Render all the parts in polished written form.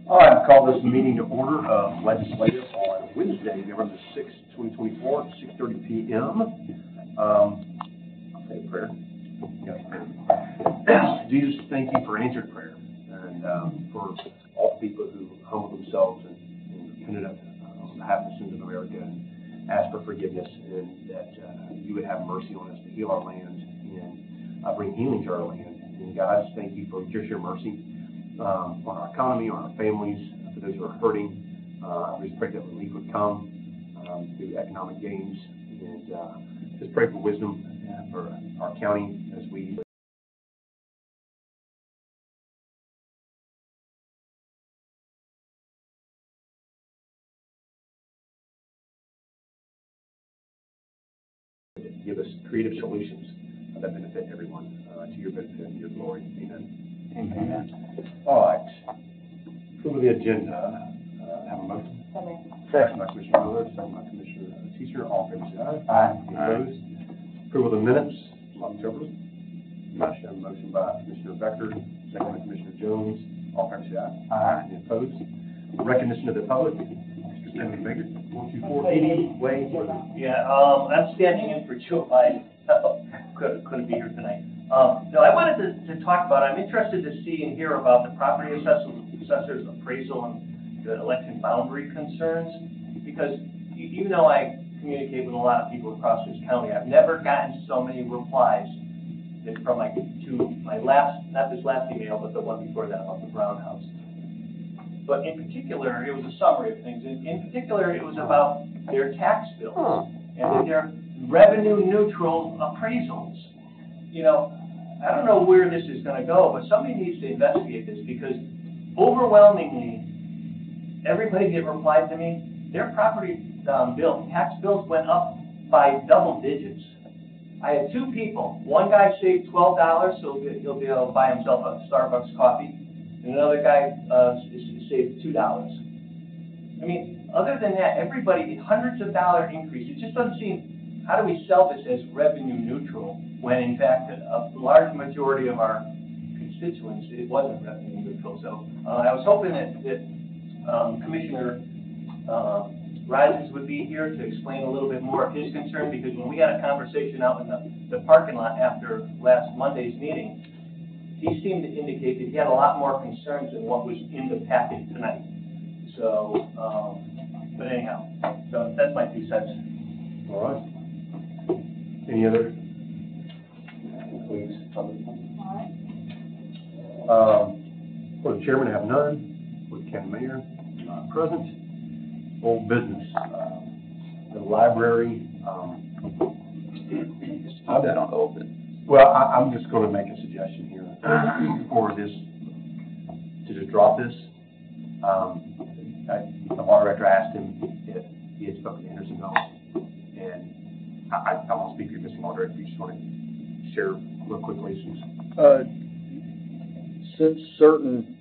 All right, I call this meeting to order of legislative on Wednesday, November 6th, 2024, at 6:30 p.m. I'll say a prayer. Jesus, thank you for answered prayer and for all people who humble themselves and repented on behalf of the sins of America and ask for forgiveness, and that you would have mercy on us to heal our land and bring healing to our land. And God, I just thank you for your mercy on our economy, on our families, for those who are hurting. We just pray that relief would come through economic gains, and just pray for wisdom for our county as we give us creative solutions that benefit everyone, to your benefit and your glory. Amen. Amen. All right. Approval of the agenda. Have a motion. Second by Commissioner Miller, second by Commissioner Teacher. All in favor, say aye. Aye. Opposed? Approval of the minutes from October. Motion by Commissioner Becker, second by Commissioner Jones. All in favor, say aye. Aye. Any opposed? Recognition of the public. Mr. Stanley Baker, 42480 Way. Yeah, I'm standing in for Joe Biden. Couldn't be here tonight. No, I wanted to talk about, I'm interested to see and hear about the property assessor's appraisal and the election boundary concerns, because you know I communicate with a lot of people across this county. I've never gotten so many replies from my last, not this last email, but the one before that about the Brown House. But in particular, it was a summary of things. In particular, it was about their tax bills and their revenue neutral appraisals. You know, I don't know where this is going to go, but somebody needs to investigate this, because overwhelmingly, everybody that replied to me, their property tax bills went up by double digits. I had two people. One guy saved $12, so he'll be able to buy himself a Starbucks coffee, and another guy saved $2. I mean, other than that, everybody, hundreds of dollar increase. It just doesn't seem, how do we sell this as revenue neutral when in fact a large majority of our constituents, it wasn't revenue neutral. So I was hoping that Commissioner Rogers would be here to explain a little bit more of his concern, because when we had a conversation out in the parking lot after last Monday's meeting, he seemed to indicate that he had a lot more concerns than what was in the packet tonight. So, but anyhow, so that's my 2 cents. All right. Any other? Please. For the chairman, I have none. For the county mayor, not present. Old business. The library. I've got on old business. Well, I'm just going to make a suggestion here for this, to just drop this. The law director asked him if he had spoken to Hendersonville, and I won't speak for your Mr. Law Director. If you just want to share real quickly. Since certain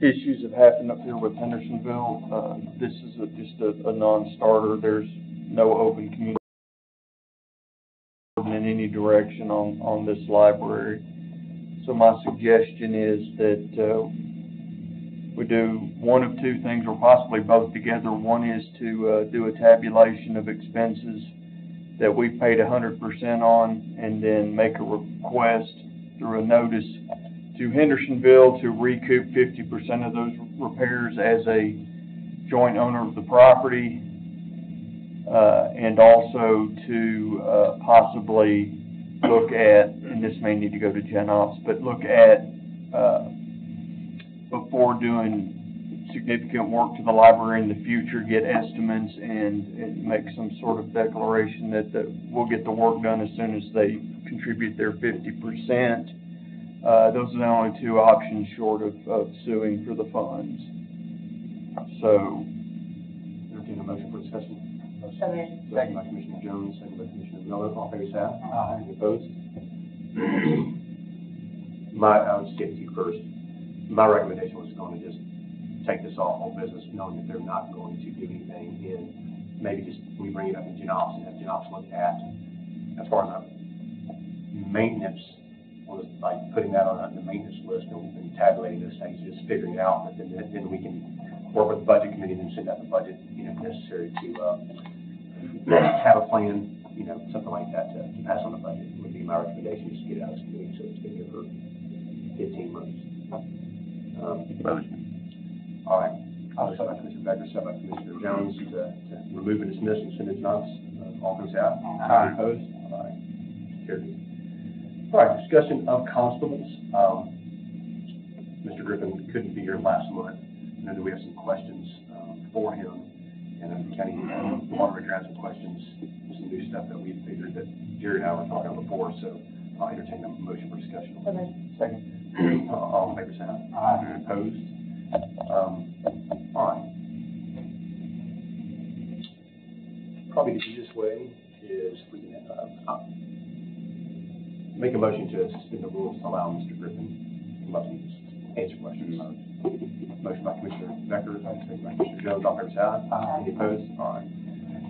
issues have happened up here with Hendersonville, this is just a non-starter. There's no open communication in any direction on this library. So my suggestion is that we do one of two things, or possibly both together. One is to do a tabulation of expenses that we paid 100% on, and then make a request through a notice to Hendersonville to recoup 50% of those repairs as a joint owner of the property, and also to possibly look at, and this may need to go to Gen Ops, but look at, before doing significant work to the library in the future, get estimates and make some sort of declaration that we'll get the work done as soon as they contribute their 50%. Those are the only two options short of suing for the funds. So, entertain a motion for discussion. Second by Commissioner Jones, second by Commissioner Miller. All favor say aye. Any opposed? I'll just get to you first. My recommendation was going to just take this off whole business, knowing that they're not going to do anything, and maybe just we bring it up in Gen Ops and have Gen Ops look at, as far as maintenance, like putting that on the maintenance list and tabulating any of those things, just figuring it out, but then we can work with the budget committee and send out the budget, you know, if necessary to have a plan, you know, something like that to pass on the budget would be my recommendation, just to get it out of this committee, so it's been here for 15 months. All right, I'll second by Commissioner Becker, second by Commissioner Jones to remove and dismiss and send it to notice. All those out? Aye. Opposed? All right, carried. All right, discussion of constables. Mr. Griffin couldn't be here last month. I know that we have some questions for him, and the county moderator had some questions, some new stuff that we figured that Jerry and I were talking about before, so I'll entertain a motion for discussion. Okay. Second. All in favor, say aye. Aye. Opposed? All right. Probably the easiest way is if we can make a motion to suspend the rules to allow Mr. Griffin to answer questions. Motion by Commissioner Becker, second by Commissioner Jones. All in favor, say aye. Aye. Any opposed? All right.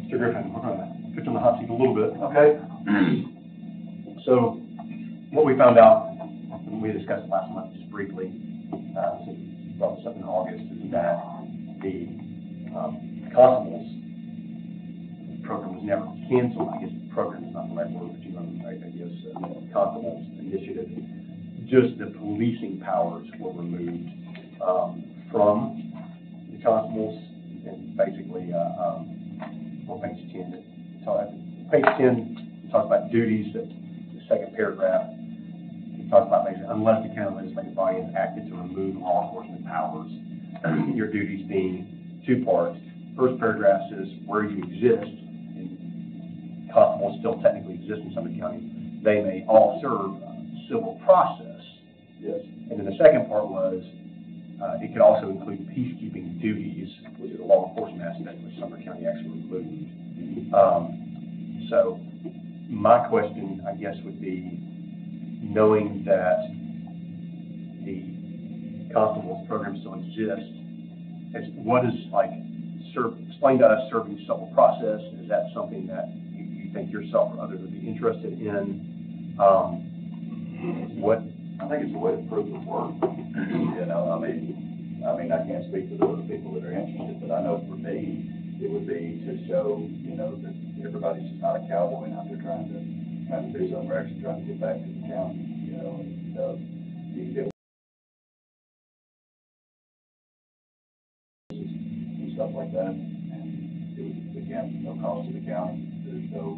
Mr. Griffin, we're going to put you on the hot seat a little bit. Okay. So what we found out, and we discussed last month just briefly, since we brought this up in August, is that the constables program was never canceled. I guess program is not the right word, but you know, I guess constables initiative. Just the policing powers were removed from the constables, and basically on page 10, page 10 talks about duties. The second paragraph, it talks about basically unless the county legislative body has acted to remove law enforcement powers, your duties being two parts. First paragraph says where you exist, and constables still technically exist in Sumner County, they may all serve civil process. Yes. And then the second part was it could also include peacekeeping duties, which is a law enforcement aspect, which Sumner County actually removed. So my question, I guess, would be, knowing that the constables program still exists, what is like, explain to us serving civil process. Is that something that you think yourself or others would be interested in? What? I think it's a way to prove the work. You know, I mean, I can't speak for the other people that are interested, but I know for me, it would be to show, you know, that everybody's just not a cowboy out there trying to do something. We're actually trying to get back to the county, you know, and you get and stuff like that. And it was, again, no cost to the county. There's no,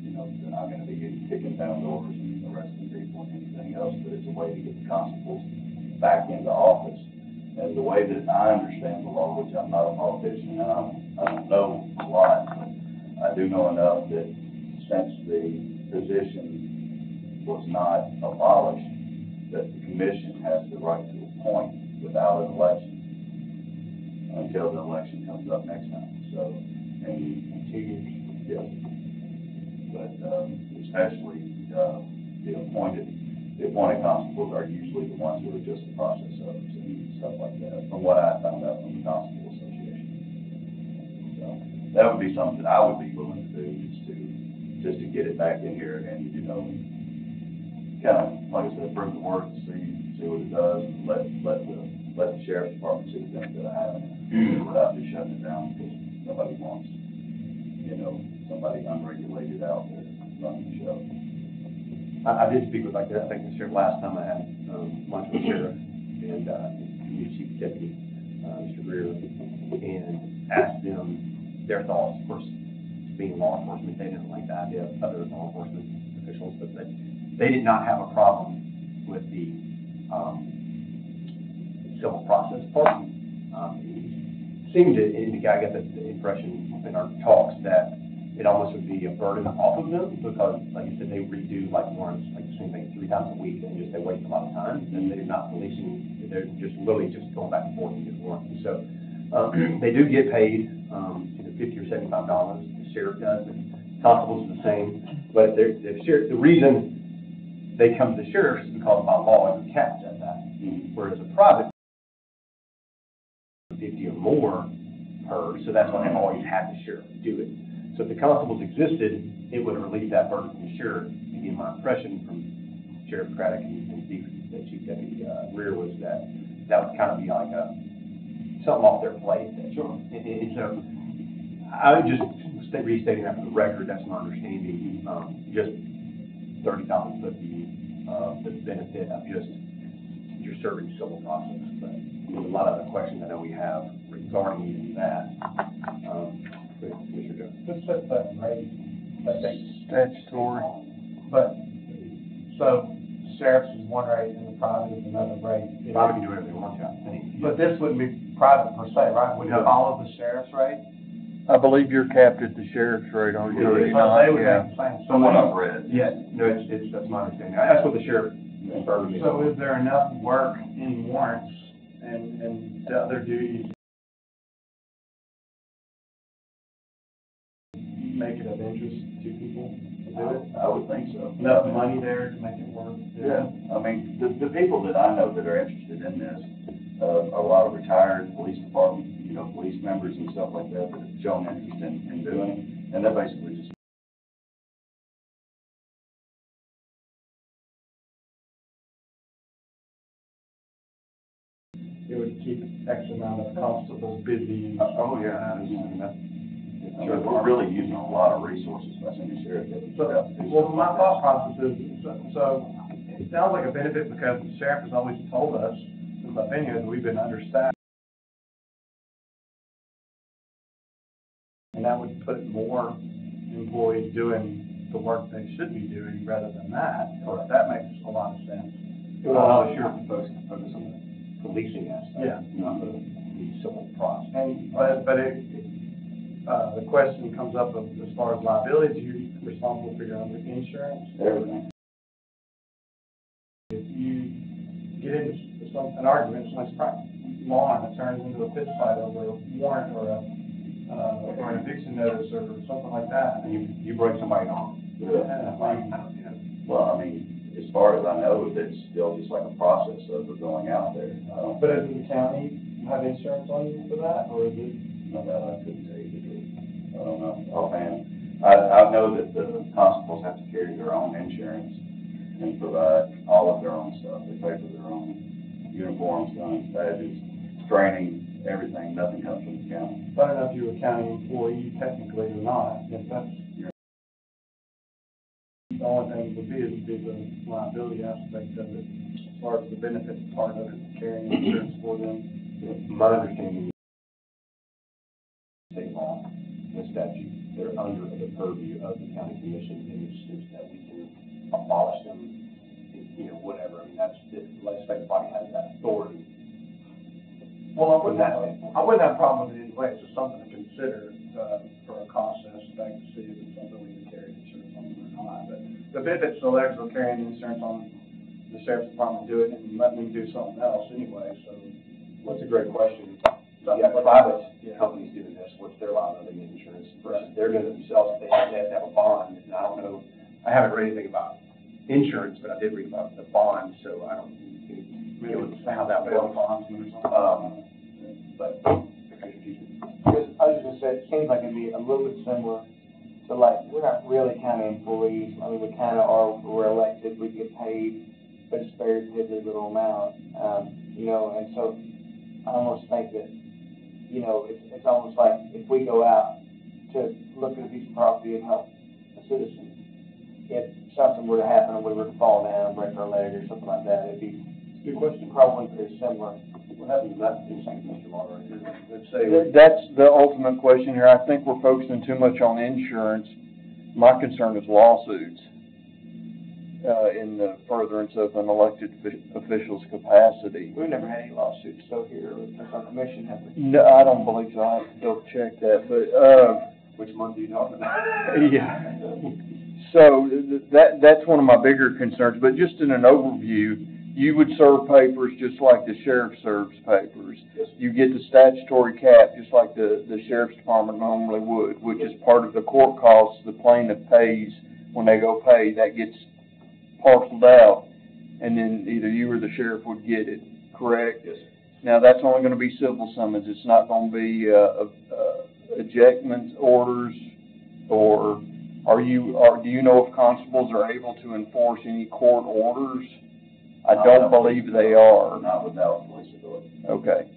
you know, they're not going to be kicking down doors and arresting people and anything else, but it's a way to get the constables back into office. And the way that I understand the law, which I'm not a politician, and I don't know a lot, but I do know enough that since the position was not abolished, that the commission has the right to appoint without an election until the election comes up next time. So, and 2 years, yes. But especially the appointed constables are usually the ones who are just the process servers and stuff like that, from what I found out from the Constable Association. So that would be something that I would be willing to do, just to get it back in here and, you know, kind of, like I said, bring the work, see what it does, and let the sheriff's department see the things that I have without just shutting it down, because nobody wants, you know, somebody unregulated out there running the show. I did speak with, like, I think the sheriff last time I had lunch with the sheriff and new chief deputy, Mr. Greer, and asked them their thoughts. Of course, being law enforcement, they didn't like the idea of other law enforcement officials, but they did not have a problem with the civil process part. He seemed to indicate, I get the impression in our talks, that it almost would be a burden off of them, because, like you said, they redo like warrants, like the same thing 3 times a week, and they waste a lot of time, and they're not policing, they're just literally just going back and forth and get warrants. And so they do get paid either $50 or $75. The sheriff does, and constables is the same. But the reason they come to the sheriff is because by law it's capped at that. Whereas a private, 50 or more per, so that's why they've always had the sheriff do it. So if the constables existed, it would have relieved that burden from the sheriff. Again, my impression from Sheriff Craddock and Chief Deputy Rear was that would kind of be like something off their plate. Sure. And so I would just restating that for the record, that's my understanding, just 30,000 foot view, the benefit of just you're serving civil process. But there's a lot of the questions I know we have regarding even that. Let's set that rate, Statutory. but, so sheriff's is one rate and the private is another rate. Private can do whatever they want to, I think. But this wouldn't be private per se, right? Would it No. follow the sheriff's rate? I believe you're capped at the sheriff's rate, aren't you? Yeah, So they would Yeah. make the same. From what I've read. Yeah, no, that's my understanding. That's what the sheriff confirmed to me. So is there enough work in warrants and the other duties? Make it of interest to people to do it? I would think so. Enough money there to make it worth it? Yeah, I mean, the people that I know that are interested in this, a lot of retired police department, police members and stuff like that have shown interest in doing it, and they're basically just. It would keep X amount of constables busy. Oh, yeah. We're really using a lot of resources by sending sheriff. Well, my thought process is, so it sounds like a benefit because the sheriff has always told us, in my opinion, that we've been understaffed. And that would put more employees doing the work they should be doing rather than that. So that makes a lot of sense. It would allow the sheriff to focus on the policing aspect, Yeah. not the civil process. And, but the question comes up of, as far as liability, you're responsible for your own insurance. Everything. If you get into an argument, someone's lawn, it turns into a fist fight over a warrant or an eviction notice or something like that. And you break somebody's arm. Yeah. Well, I mean, as far as I know, it's still just like a process of going out there. But does the county have insurance on you for that, or is it? No, that I couldn't tell you the truth. I don't know offhand. I know that the constables have to carry their own insurance and provide all of their own stuff. They pay for their own uniforms, guns, badges, training, everything. Nothing comes from the county. I don't know if you're a county employee technically or not, if that's. The only thing would be the liability aspect of it, as far as the benefit part of it, carrying insurance for them. My understanding is state law, the statute, they're under the purview of the county commission, and it's just that we can abolish them, whatever. I mean, that's, the legislative body has that authority. Well, I wouldn't have a problem with it anyway, it's just something to consider, for a cost aspect, to see if it's something we can carry insurance on or not. But the benefit's still there, so carrying insurance on the sheriff's department do it and let them do something else anyway, so. Well, that's a great question. Yeah, private companies doing this, what's their liability insurance versus they're doing it themselves, they have to have a bond, and I don't know, I haven't read anything about insurance, but I did read about the bond, so I don't, how that works. Bondsman or something. But, I was just gonna say, it seems like it'd be a little bit similar to like, we're not really county employees. I mean, we kind of are, we're elected, we get paid, but it's very piddly little amount. And so I almost think that, it's almost like if we go out to look at a piece of property and help a citizen, if something were to happen and we were to fall down, break our leg or something like that, it'd be good question. probably pretty similar. What happens if that in St. Mr. Moderator? Let's say, That's the ultimate question here. I think we're focusing too much on insurance. My concern is lawsuits in the furtherance of an elected official's capacity. We've never had any lawsuits so here with our commission, have we? No, I don't believe so. I have to double check that, but, which month are you talking about? yeah. So that's one of my bigger concerns, but just in an overview, you would serve papers just like the sheriff serves papers. You get the statutory cap just like the sheriff's department normally would, which is part of the court costs the plaintiff pays when they go pay. That gets parceled out, and then either you or the sheriff would get it, correct? Yes. Now, that's only going to be civil summons. It's not going to be ejectment orders or do you know if constables are able to enforce any court orders? I don't believe they are. Not without police authority. Okay.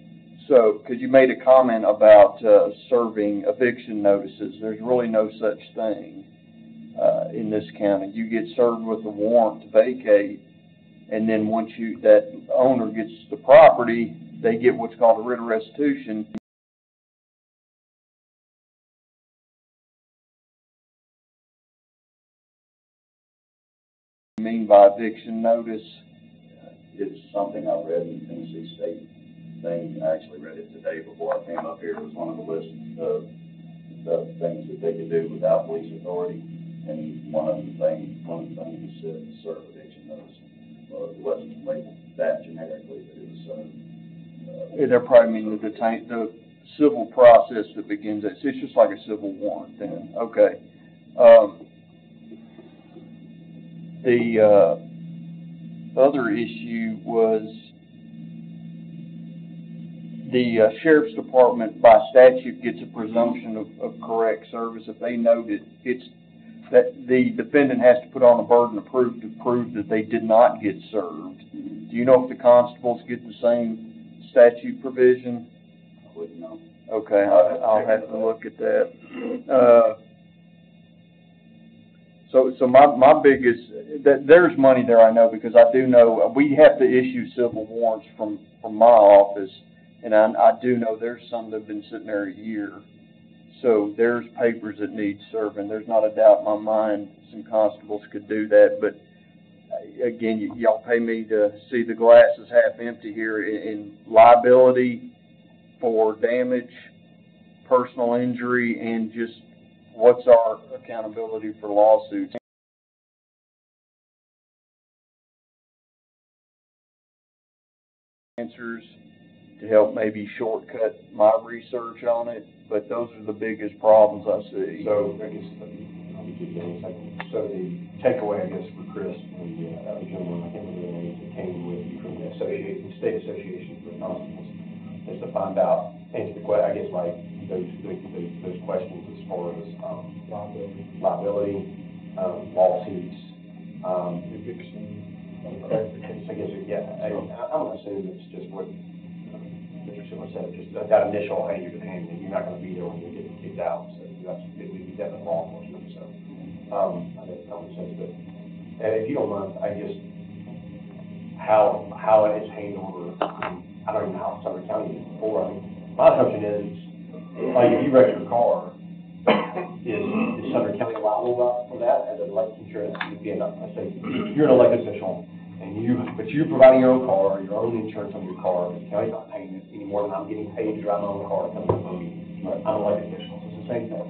So, because you made a comment about serving eviction notices, there's really no such thing in this county. You get served with a warrant to vacate, and then once that owner gets the property, they get what's called a writ of restitution. You mean by eviction notice? It's something I read in the Tennessee State thing. I actually read it today before I came up here. It was one of the lists of the things that they could do without police authority. And one of the things is to serve eviction notice. Well, it wasn't labeled that generically, but it was They're probably meaning the civil process that begins it. It's just like a civil warrant then. Okay. The other issue was the sheriff's department by statute gets a presumption of correct service if they know that the defendant has to put on a burden of proof to prove that they did not get served. Do you know if the constables get the same statute provision? I wouldn't know. Okay, I'll have to look at that. So my biggest, there's money there, I know, because I do know we have to issue civil warrants from my office, and I do know there's some that have been sitting there a year. So there's papers that need serving. There's not a doubt in my mind some constables could do that, but again, y'all pay me to see the glass is half empty here in liability for damage, personal injury, and just what's our accountability for lawsuits. Answers to help maybe shortcut my research on it, but those are the biggest problems I see. So, I guess, I'll be keeping in a second. So the takeaway, I guess, for Chris and the other gentleman, I can't remember their names, that came with you from the state association for constables, is to find out, answer the question, I guess, like those questions as far as liability, lawsuits, eviction. I guess, yeah, I'm gonna assume it's just what Mr. Schuler said, just that initial, hey, you're not gonna be there when you get kicked out, so that's, we definitely law enforcement, so, I think that makes sense, but, and if you don't mind, I guess, how it is handled, or, I don't even know how Sumner County is before, I mean, my assumption is, like, if you wreck your car, is Sumner County liable for that as an elected insurance? Again, I say, you're an elected official, but you're providing your own car, your own insurance on your car, the county's not paying it any more than I'm getting paid to drive my own car to come to the meeting. I'm an elected official, so it's the same thing.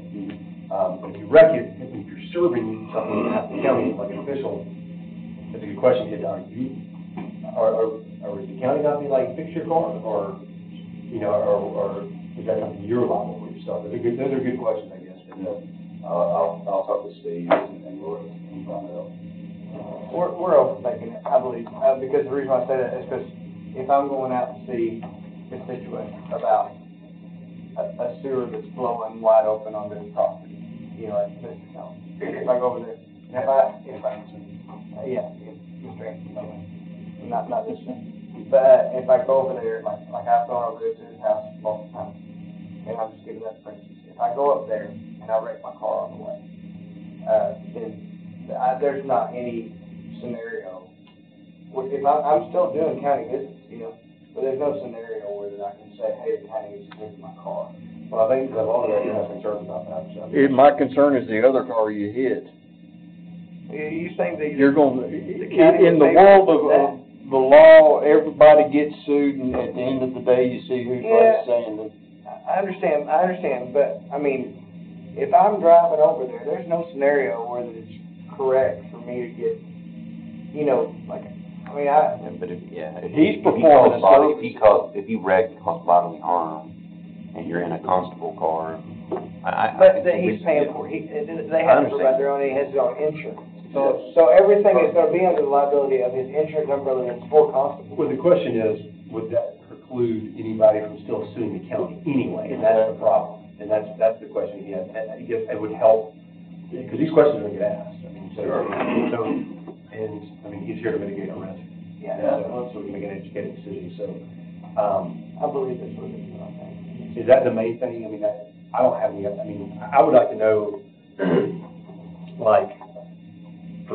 But if you wreck it, if you're serving something on behalf of the county like an official, that's a good question, is does the county not be like, fix your car, or, you know, or is that something you're liable for yourself? Those are good questions, I guess. I'll talk to Steve and Laura and find out. We're overthinking it, I believe, because the reason I say that is because if I'm going out to see a situation about a sewer that's flowing wide open on this property, you know, at Mr. County, if I go over there, and if I Mr. Anderson, not this one, but if I go over there, like I've gone over there to his house multiple times, and I'm just giving that for instance, if I go up there and I wreck my car on the way, then there's not any scenario. If I'm still doing county business, you know, but there's no scenario where that I can say, hey, the county needs to take my car. Well, I think that a lot of that, you have concerns about that, so. My concern is the other car you hit. You saying that You're going to, in the world of the law, everybody gets sued, and at the end of the day, you see who's left standing. I understand, but, I mean, if I'm driving over there, there's no scenario where that it's correct for me to get, you know, like, I mean, But if He's performing a service. If you wreck and cause bodily harm, and you're in a constable car, but he's paying for it. They have to provide their own, he has his own insurance. So everything is gonna be under the liability of his insurance umbrella that's for constable. Well, the question is, would that preclude anybody from still suing the county anyway? And that's the problem. And that's the question he has. And I guess it would help because these questions are going to get asked. I mean, and I mean, he's here to mitigate our risk. Yeah. So we can make an educated decision. So, I believe that's what it is, I think. is that the main thing? I mean, I don't have any. I mean, I would like to know, like,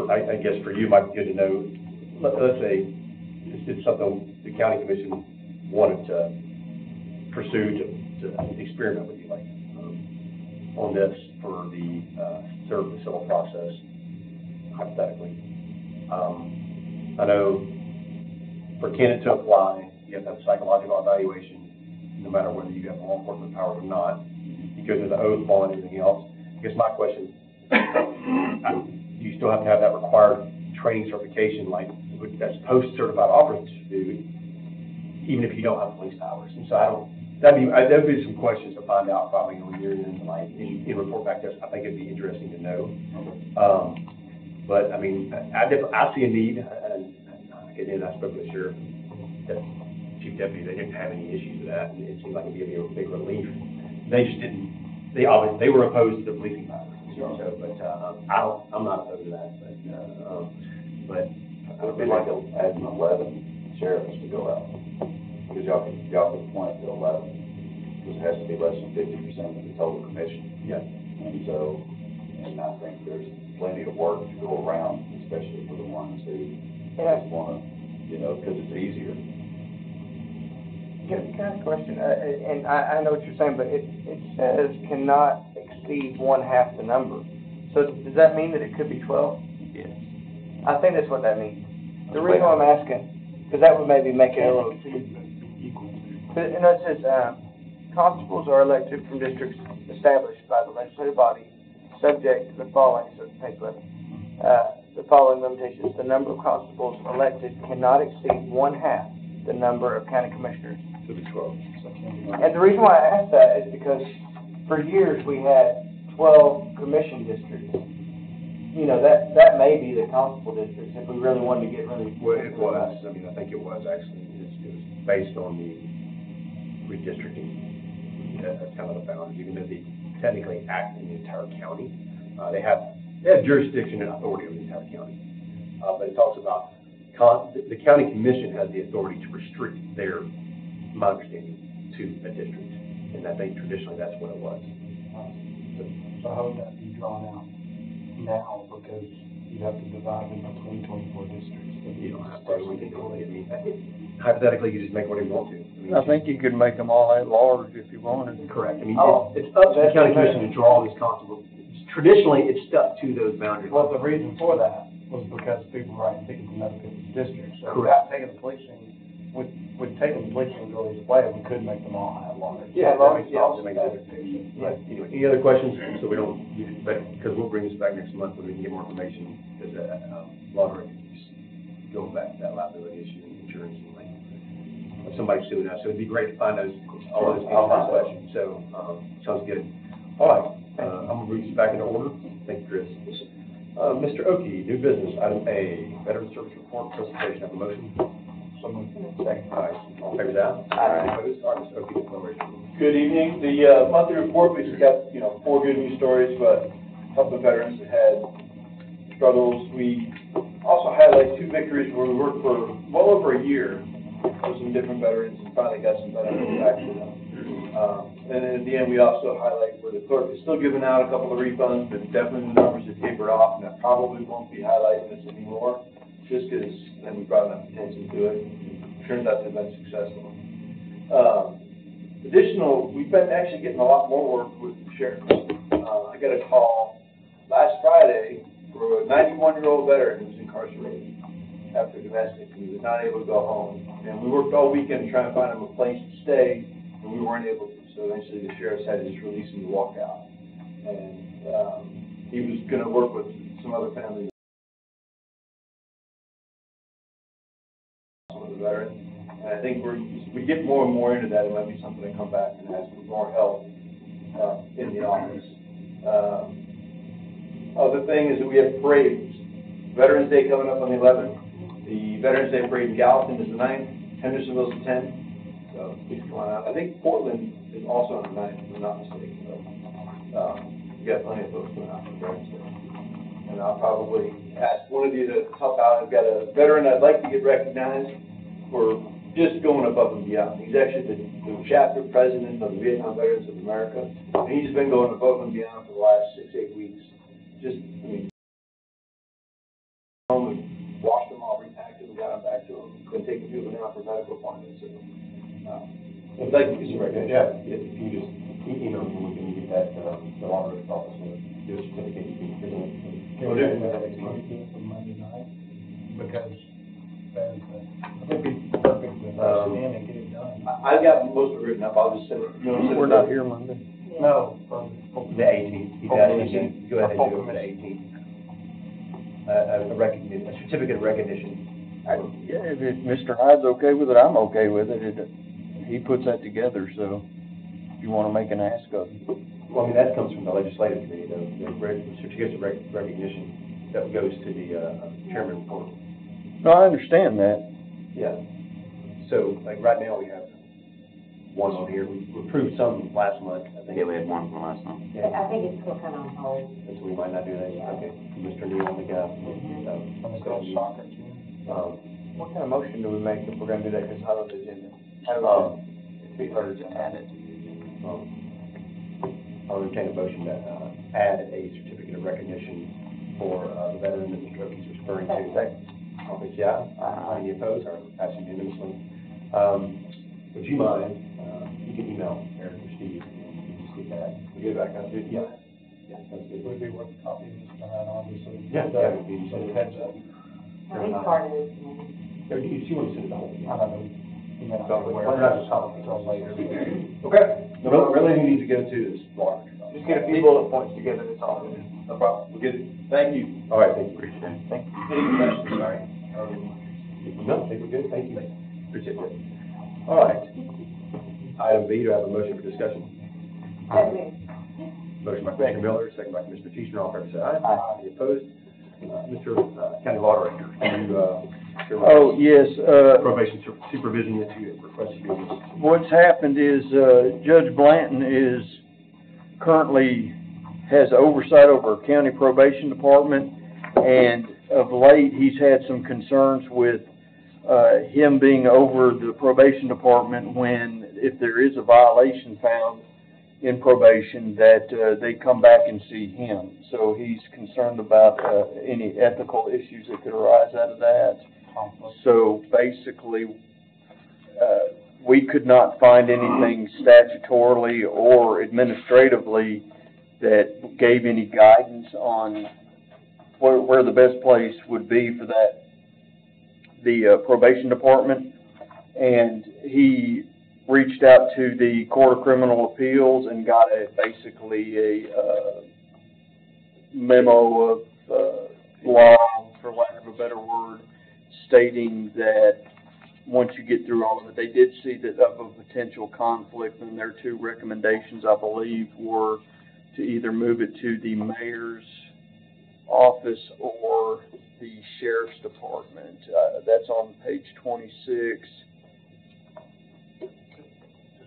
I guess for you, it might be good to know. Let's say it's something the county commission wanted to pursue to experiment with you, like on this for the civil process, hypothetically. I know for candidate to apply, you have to have a psychological evaluation, no matter whether you have law enforcement powers or not. You go through the oath, bond, and everything else. I guess my question, do you still have to have that required training certification, like that's post-certified officers do, even if you don't have police powers? And so that'd be some questions to find out probably when you're in, like, in report back to us. I think it'd be interesting to know. But I mean, I see a need, and again, I spoke with the sheriff, the chief deputy, they didn't have any issues with that, and it seemed like it'd be a big relief. They just didn't, they were opposed to the policing powers. So, but I'm not opposed to that, but It would be like adding 11 sheriffs to go out, because y'all could point to 11, because it has to be less than 50% of the total commission. yeah. And so, and I think there's plenty of work to go around, especially for the ones who just want to, because it's easier. Can I ask a question? And I know what you're saying, but it says cannot exceed 1/2 the number. So does that mean that it could be 12? Yes. I think that's what that means. The reason why I'm asking, because that would maybe make it a little Equal. it says, constables are elected from districts established by the legislative body, subject to the following, so page 11, the following limitations. The number of constables elected cannot exceed 1/2 the number of county commissioners. To the 12. And the reason why I asked that is because for years we had 12 commission districts. That may be the constable districts if we really wanted to get really. Well, it was. I mean, I think it was actually. It was based on the redistricting. That's kind of the boundaries, even though they technically act in the entire county. They have jurisdiction and authority over the entire county. But it talks about the county commission has the authority to restrict their, my understanding, to a district. And I think traditionally that's what it was. So how would that be drawn out now, because you have to divide them between 24 districts? You don't have to. We can do it. I mean, hypothetically, you just make what you want to. I think you could make them all at large if you wanted. Correct. I mean, it's up to the county commission to draw this constable. Traditionally, it's stuck to those boundaries. Well, the reason for that was because people were writing tickets in other people's districts. So Correct. without taking the policing, with taking the policing abilities away, we could make them all at large. Yeah, that makes sense. That makes sense. But anyway, any other questions? So we don't, because we'll bring this back next month when we can get more information, because a lot of refugees going back to that liability issue and insurance and like, if somebody's suing us. So it'd be great to find all those questions. So, sounds good. All right, I'm gonna bring this back into order. Thank you, Chris. Mr. Oki, new business, item A, Veteran Service Report presentation. Have a motion? So moved. Second. All right, all in favor, say aye. Aye. Opposed? All right, Mr. Oki, declaration. Good evening. The monthly report, we've got, 4 good news stories about helping veterans that had struggles. We also highlight 2 victories where we worked for well over a year with some different veterans and finally got some benefits back to them. And then at the end, we also highlight where the clerk is still giving out a couple of refunds, but definitely the numbers have tapered off, and I probably won't be highlighting this anymore, just because we brought enough attention to it. It turns out to have been successful. Additional, we've been actually getting a lot more work with the sheriff. I got a call last Friday for a 91-year-old veteran who's incarcerated after domestic. He was not able to go home. And we worked all weekend trying to find him a place to stay, and we weren't able to. So eventually the sheriff had to just release him to walk out. And he was going to work with some other families. Some of the veterans. And I think we get more and more into that. It might be something to come back and ask for more help in the office. Other thing is that we have parades. Veterans Day coming up on the 11th. The Veterans Day parade in Gallatin is the 9th. Hendersonville's the 10th. So please come on out. I think Portland is also on the 9th, if I'm not mistaken. So, got plenty of folks going out for veterans day. And I'll probably ask one of you to help out. I've got a veteran I'd like to get recognized for just going above and beyond. He's actually the chapter president of the Vietnam Veterans of America, and he's been going above and beyond for the last 6-8 weeks. Just, I mean, we washed them all, repacked them, got them back to them. Been taking people now for medical appointments. And, I'd like to get some recognition. Yeah, if you just email me, we can get that, the law clerk's office, and do a certificate, you can present it. Can we do that next Monday for Monday night? Because then, I think it's perfect to rush it in and get it done. I've got most of it written up. I'll just send it. We're not here Monday. No, The 18th, you got it, go ahead and do it for the 18th. A certificate of recognition. Yeah, if Mr. Hyde's okay with it, I'm okay with it. He puts that together, so if you want to make an ask of him. Well, I mean, that comes from the legislative committee, the certificates of recognition that goes to the chairman report. No, I understand that. Yeah. So, like, right now, we have one on here. We approved some last month, I think. Yeah, we had one from last month. Yeah. I think it's still kind of on hold. So we might not do that. Okay. Mr. Neal, the guy. On the girls' soccer team. What kind of motion do we make if we're gonna do that, because how on the agenda? It'd be harder to add it. I'll entertain a motion to add a certificate of recognition for the veteran that Mr. Oakey's referring to. All those, yeah? Any opposed, or pass unanimously? Would you mind, you can email Eric or Steve, and just get that. We get back on it. Yeah. Yeah, that's good. Would it be worth copying this tonight, obviously? Yeah, that would be. So the heads up. Well, he's part of this committee. Or do you want to send it the whole thing? I don't know. You may not be aware. We're not just talking until later. Okay. The really we need to go to is water. Just get a few bullet points together, that's all. No problem. We'll get it. Thank you. All right, thank you. Appreciate it. Thank you. Any questions? Sorry. No, I think we're good, thank you. Appreciate it. All right. Item B, do I have a motion for discussion? Motion by Commissioner Miller, second by Commissioner Teacher, all in favor say aye. Aye. Any opposed? Mr. County Law Director, can you, share with Oh, us yes, probation supervision that you requested? what's happened is, Judge Blanton currently has oversight over county probation department, and of late, he's had some concerns with, him being over the probation department when, if there is a violation found in probation, that, they come back and see him. So he's concerned about, any ethical issues that could arise out of that. So basically, we could not find anything statutorily or administratively that gave any guidance on where the best place would be for that, the probation department. And he reached out to the Court of Criminal Appeals and got basically a memo of law, for lack of a better word, stating that once you get through all of it, they did see that of a potential conflict, and their two recommendations, I believe, were to either move it to the mayor's office or the sheriff's department. That's on page 26. Is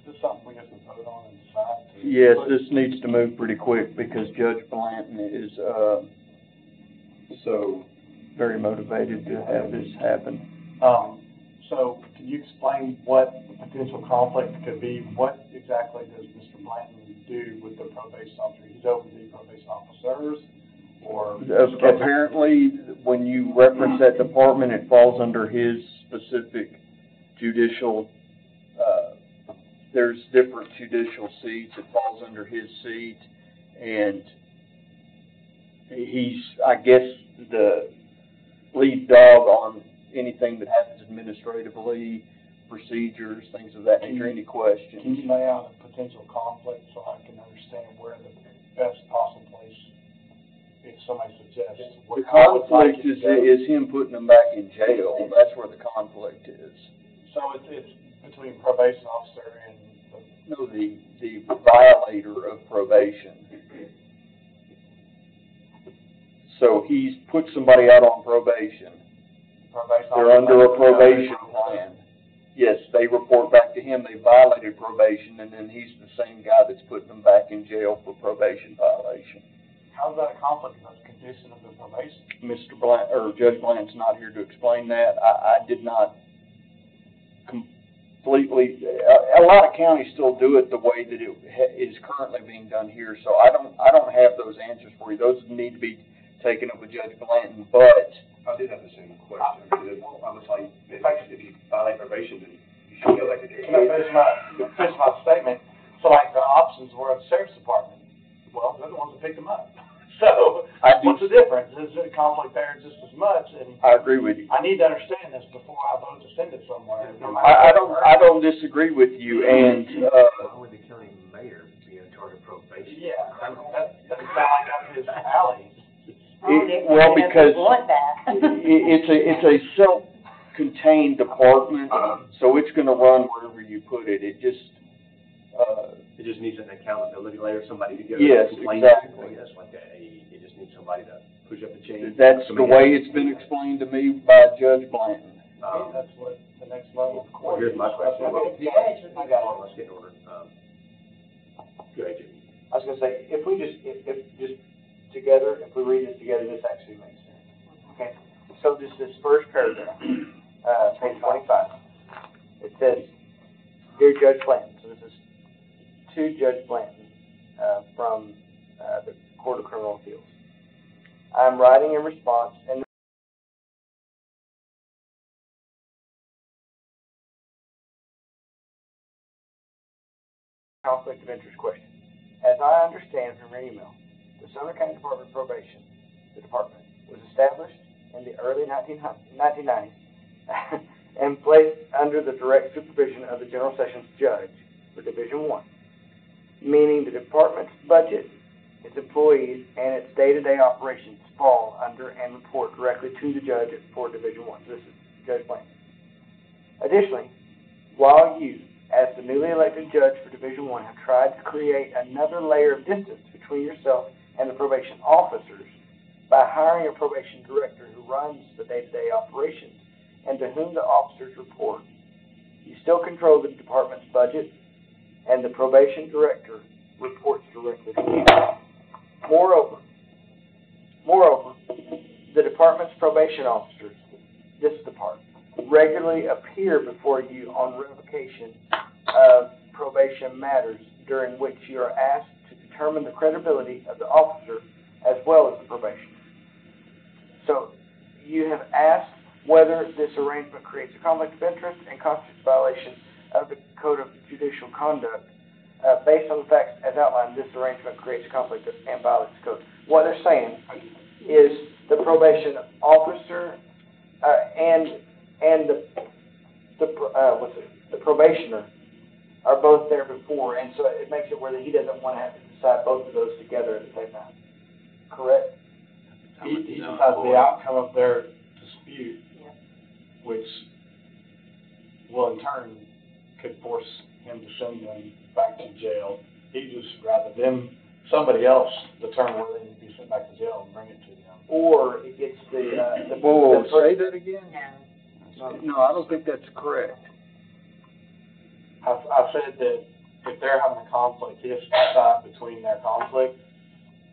this something we have to vote on and decide? Yes, this needs to move pretty quick because Judge Blanton is, so very motivated to have this happen. So can you explain what the potential conflict could be? What exactly does Mr. Blanton do with the probation officer? He's over the probation officers, or? Apparently, when you reference that department, it falls under his specific judicial, there's different judicial seats. It falls under his seat, and he's, I guess, the lead dog on anything that happens administratively, procedures, things of that nature. Any questions? Can you lay out a potential conflict so I can understand where the best possible place, if somebody suggests? The conflict is him putting them back in jail. That's where the conflict is. So it's between probation officer and the violator of probation. So he's put somebody out on probation. They're under a probation plan. Yes, they report back to him they violated probation, and then he's the same guy that's putting them back in jail for probation violation. how's that a conflict if that's a condition of the probation? Mr. Bland, or Judge Bland's not here to explain that. I did not completely, a lot of counties still do it the way that it is currently being done here, so I don't have those answers for you. Those need to be taken up with Judge Blanton, but I did have the same question, because I was like, if you violate probation, then you should be elected. Can I finish my statement? So like the options were at the sheriff's department. Well, they're the ones that picked them up. So what's the difference? Is there a conflict there just as much? And I agree with you. I need to understand this before I vote to send it somewhere. I don't disagree with you, and, Why would the county mayor be in charge of probation? Yeah, that doesn't sound like that's his alley. well, because Want that. it's a self-contained department, so it's gonna run wherever you put it. It just needs an accountability layer, somebody to go. Yes, complain exactly. to. Yes, like it just needs somebody to push up the chain. that's the way it's been explained to me by Judge Blanton. That's what the next level of Well, court here's is. my question. I got it. Let's get in order. Go ahead, Jimmy. I was gonna say, if we just together, if we read this together, this actually makes sense. Okay, so this first paragraph, page 25, it says, "Dear Judge Blanton," so this is to Judge Blanton, from, the Court of Criminal Appeals. "I'm writing in response and conflict of interest question. As I understand from your email, the Sumner County Department of Probation, the department, was established in the early 1990s and placed under the direct supervision of the General Sessions Judge for Division 1, meaning the department's budget, its employees, and its day-to-day operations fall under and report directly to the judge for Division 1. So this is Judge Blanton. Additionally, while you, as the newly elected judge for Division 1, have tried to create another layer of distance between yourself and the probation officers by hiring a probation director who runs the day-to-day operations and to whom the officers report, you still control the department's budget, and the probation director reports directly to you. Moreover, the department's probation officers, this department, regularly appear before you on revocation of probation matters during which you are asked to determine the credibility of the officer as well as the probation. So you have asked whether this arrangement creates a conflict of interest and constitutes violation of the Code of Judicial Conduct. Based on the facts as outlined, this arrangement creates a conflict and violates the code. What they're saying is the probation officer and the probationer are both there before, and so it makes it where he doesn't want to have to decide both of those together at the same time. Correct? He decides the outcome of their dispute, which will in turn could force him to send them back to jail. He just rather somebody else determine whether they need to be sent back to jail and bring it to them. Or it gets say that again? No. No, I don't think that's correct. I said that if they're having a conflict, he has to decide between their conflict.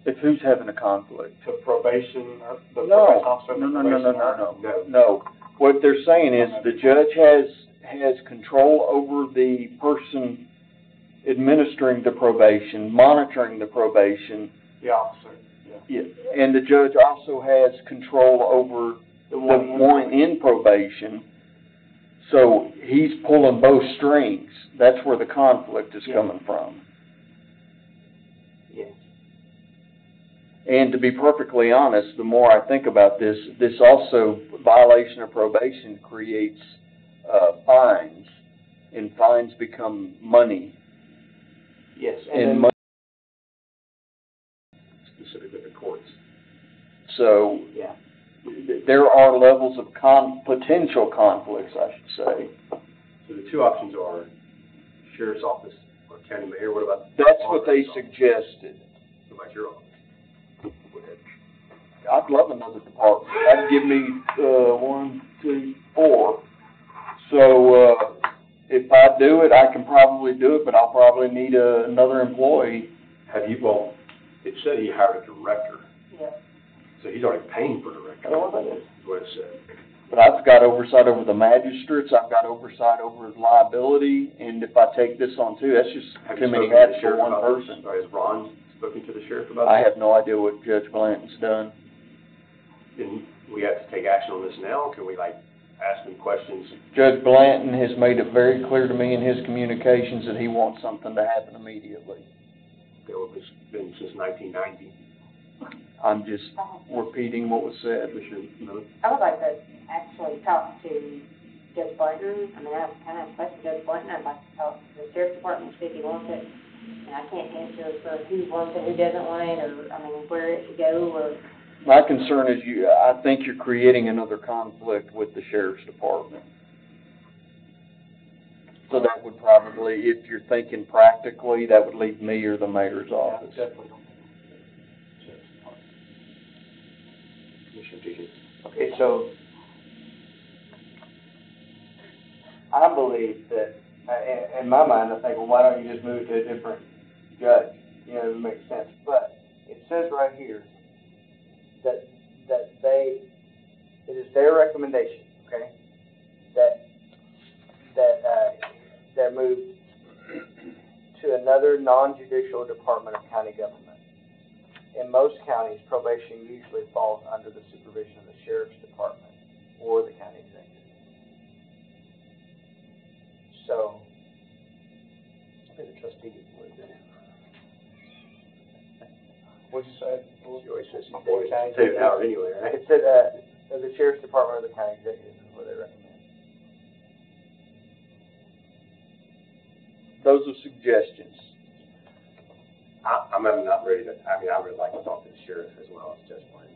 If who's having a conflict? The probation, or the No. probation officer. and the probation officer. No. What they're saying is the judge has control over the person administering the probation, monitoring the probation. The officer, Yeah. And the judge also has control over the one in probation. So he's pulling both strings. That's where the conflict is coming from. Yes. And to be perfectly honest, the more I think about this also, violation of probation creates fines, and fines become money. Yes. And money. Specifically the courts. So Yeah. there are levels of potential conflicts, I should say. So the two options are sheriff's office or county mayor. What about? That's what they suggested. What about your office? I'd love another department. That'd give me 1, 2, 4. So if I do it, I can probably do it, but I'll probably need another employee. It said he hired a director. Yeah. So he's already paying for the record. I don't know what that is. Is what it said. But I've got oversight over the magistrates, I've got oversight over his liability, and if I take this on too, that's just Have too you many spoken to hats the for sheriff one about this? person. Or has Ron spoken to the sheriff about I this? have no idea what Judge Blanton's done. Can we have to take action on this now? Can we ask him questions? Judge Blanton has made it very clear to me in his communications that he wants something to happen immediately. It's been since 1990. I'm just repeating what was said. I would like to actually talk to Judge Blanton. I mean, I've kind of questioned Judge Blanton. I'd like to talk to the sheriff's department, see if he wants it. And I can't answer for who wants it, who doesn't want it, or, I mean, where it should go, or. My concern is I think you're creating another conflict with the sheriff's department. So that would probably, if you're thinking practically, that would leave me or the mayor's office. Definitely. Okay, so I believe that, in my mind, I think, well, why don't you just move to a different judge? You know, it makes sense. But it says right here that it is their recommendation, okay, that they're moved to another non-judicial department of county government. In most counties, probation usually falls under the supervision of the sheriff's department or the county executive. So, I think the trustee gets away with it. What'd you say? She always says Before she's the county take it out anyway, right? it said, the sheriff's department or the county executive is what they recommend. Those are suggestions. I'm not ready to, I would like to talk to the sheriff as well as Judge Blanton.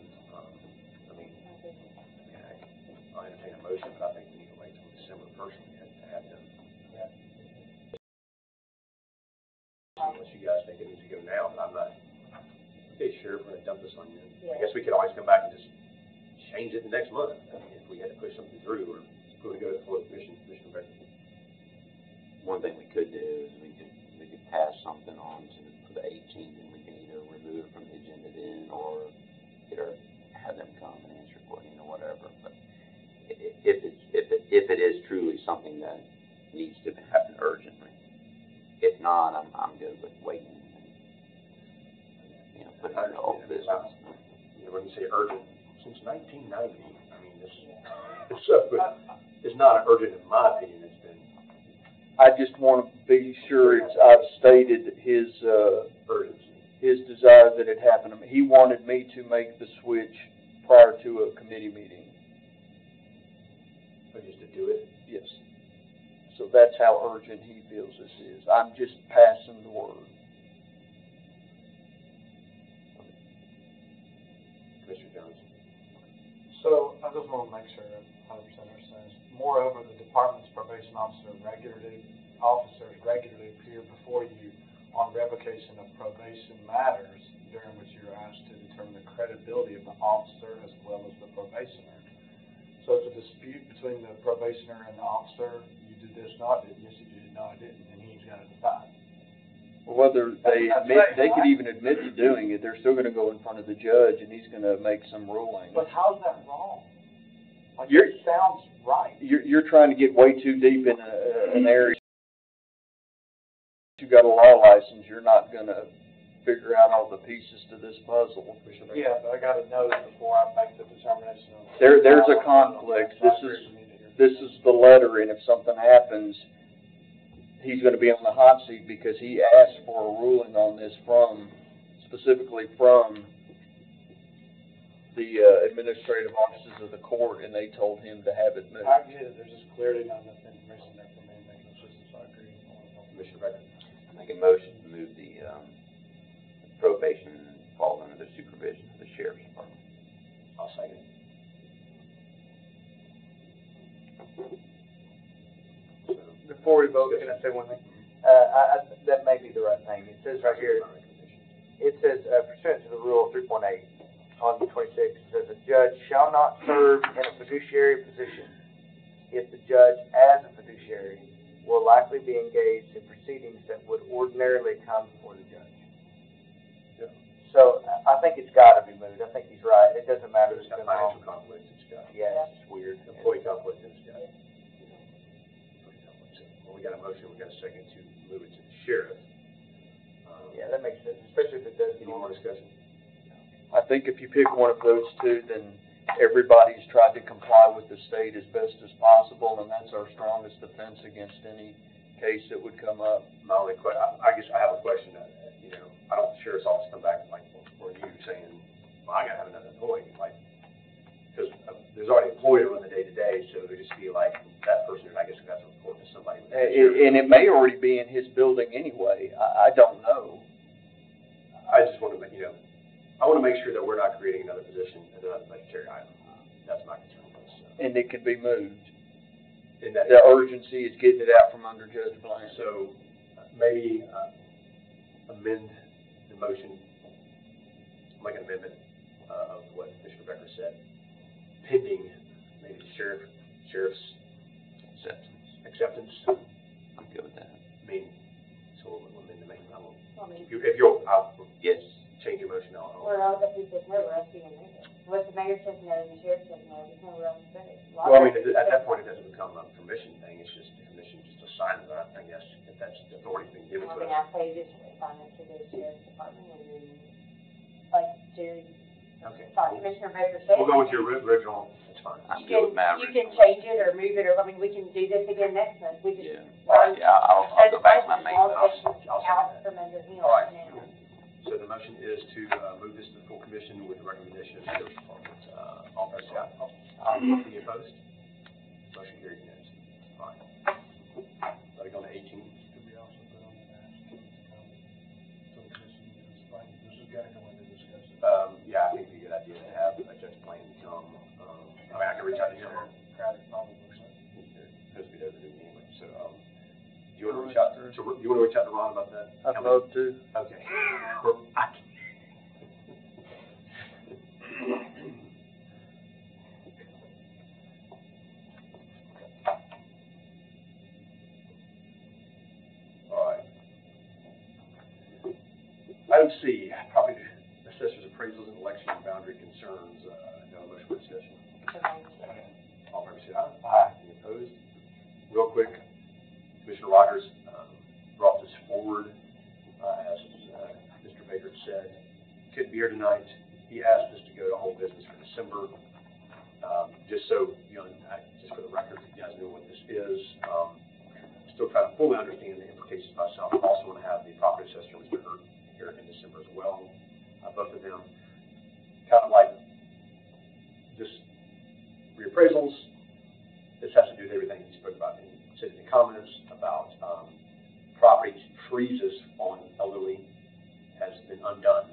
I'll entertain a motion, but I think we need to wait till December personally to have them. Unless you guys think it needs to go now, but I'm not. Okay, Sheriff, we're gonna dump this on you. I guess we could always come back and just change it the next month. I mean, if we had to push something through, or if we would go before the commission record. One thing we could do is we could pass something on for the 18th, and we can either remove it from the agenda then, or have them come and answer questions or whatever. But if it is truly something that needs to happen urgently, if not, I'm good with waiting and putting it in the old business. When you say urgent, since 1990, I mean, it's not urgent in my opinion. It's been. I just want to be sure I've stated his urgency, his desire that it happen. I mean, he wanted me to make the switch prior to a committee meeting. Or just to do it? Yes. So that's how urgent he feels this is. I'm just passing the word. Commissioner Jones. So I just want to make sure 100% understands. Moreover, the department's probation officers regularly appear before you on revocation of probation matters, during which you're asked to determine the credibility of the officer as well as the probationer. So it's a dispute between the probationer and the officer. You did this, no, I didn't. Yes, you did. No, I didn't. And he's got to decide. Whether they could even admit to doing it, they're still going to go in front of the judge, and he's going to make some ruling. But how's that wrong? Like, It sounds right. You're trying to get way too deep in an area. You got a law license, you're not going to figure out all the pieces to this puzzle. Yeah, but I got to know that before I make the determination. There's a conflict. This is the letter, and if something happens, he's going to be on the hot seat because he asked for a ruling on this specifically from the administrative offices of the court, and they told him to have it moved. I get it. There's just clearly not enough information there for me to make a decision, so I agree. Commissioner Becker. Make a motion to move the probation fall under the supervision of the sheriff's department. I'll second it. Before we vote, can I say one thing? That may be the right thing. It says right here, it says, pursuant to the rule 3.8 on 26, it says a judge shall not serve in a fiduciary position if the judge, as a fiduciary, will likely be engaged in proceedings that would ordinarily come before the judge. Yeah. So I think it's gotta be moved. I think he's right. It doesn't matter. There's got financial conflicts, it's got, Yeah, it's just weird. employee conflict, and it's got, well, we got a motion, we got a second to move it to the sheriff. Yeah, that makes sense, especially if it does. Any more discussion? I think if you pick one of those two, then everybody's tried to comply with the state as best as possible, and that's our strongest defense against any case that would come up. My only I guess I have a question, you know, I don't, sheriff's office come back like, or you saying, well, I gotta have another employee, like, because there's already an employee on the day-to-day, so it would just be like, that person, I guess, got to report to somebody. And it may already be in his building anyway, I don't know. I just want to, you know, I want to make sure that we're not creating another position, another budgetary item. That's my concern. And it could be moved. In that, The urgency is getting it out from under Judge Bland. so maybe amend the motion, make an amendment of what Commissioner Becker said, pending maybe the sheriff's acceptance. I'm good with that. I mean, so we'll amend the main, I mean, if you'll, I'll Yes. change your motion, I'll. we're all, if he says no, we're asking him to. What the mayor says no, the sheriff says no, there's nowhere else to put it. Well, I mean, at that point, it doesn't become a permission thing, it's just the commission just assigns that, I guess, if that's the authority's been given I to mean, us. I say just assign it to the sheriff's department and then, like Jerry, Okay. sorry, Commissioner Baker said. We'll go with your original, that's fine. I'm You good with my can, you can original. change it or move it, or, I mean, we can do this again next month, we just. Yeah. All right, yeah, I'll go back to my main motion. Out from under him All right. now. So the motion is to move this to the full commission with the recommendation of the sheriff's department. All fair say aye. Any opposed? Motion carried unanimously. Fine. Let it go to 18. Could we also put on the ask him to come to the commission and explain, this has got to go into discussion. Yeah, I think it'd be a good idea to have Judge Blaine come. I mean, I can reach out to him. Crowded probably, so. Because we don't do it anyway. So, do you want to reach out to, you want to reach out to Ron about that? I'd love to. Okay. All right. Item C, property assessors appraisals and election boundary concerns. No motion for discussion. All in favor, say aye. Aye. Any opposed? Real quick, Commissioner Rogers brought this forward, as Mr. Baker said. Couldn't be here tonight. He asked us to go to whole business for December. Just so, you know, just for the record, you guys know what this is. Still trying to fully understand the implications myself. I also want to have the property assessor, Mr. Hurt, here in December as well. Both of them kind of like just reappraisals. This has to do with everything he spoke about in citizen comments about property freezes on elderly has been undone